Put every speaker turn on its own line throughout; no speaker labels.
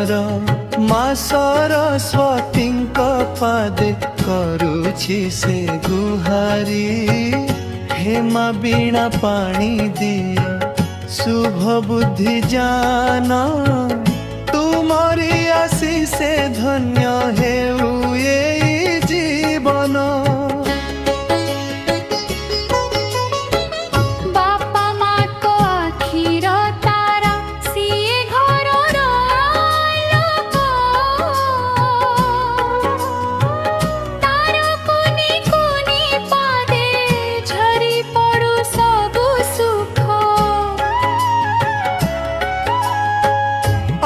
ମା ସରସ୍ୱତୀଙ୍କ ପାଦେ କରୁଛି ସେ ଗୁହାରି। ହେ ମା ବୀଣା ପାଣି ଦିଏ शुभ बुद्धि जान, तुमरी आशीषे धन्य हेउ ए जीवन।
बापा माँ को आखिर तारा सिए घर लोक, तारा कुनी कुनी पादे झरी पड़ू सबु सुख।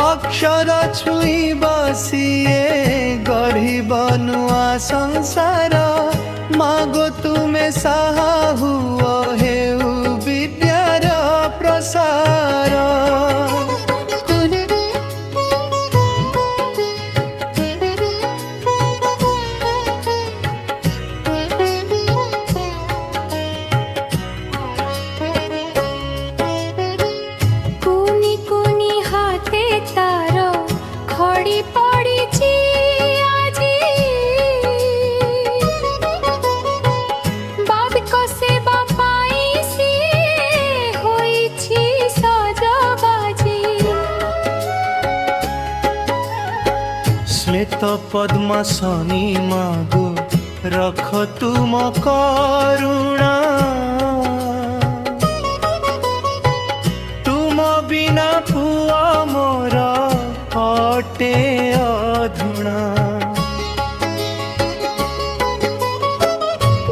अक्षर छुई बसिए गढ़ी बनुआ संसार। मागो तुमे साहा हुओ हेउ विद्यार प्रसार।
कुनी कुनी हाथे तार खड़ी पड़ी आजी, बाबी को सेवा पाई सिए होइछि सजबाजी।
श्वेत पद्मासनी मागो रख तुम करुणा। तुम बिना पुआ मोर अटे अधुणा।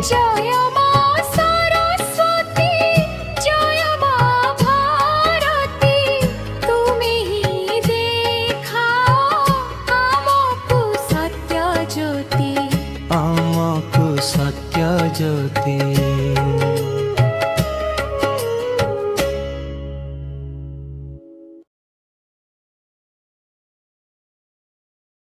जय माँ सरस्वती, जय माँ भारती, तुमे ही देखाओ आमको सत्य ज्योति।
आमको सत्य ज्योति।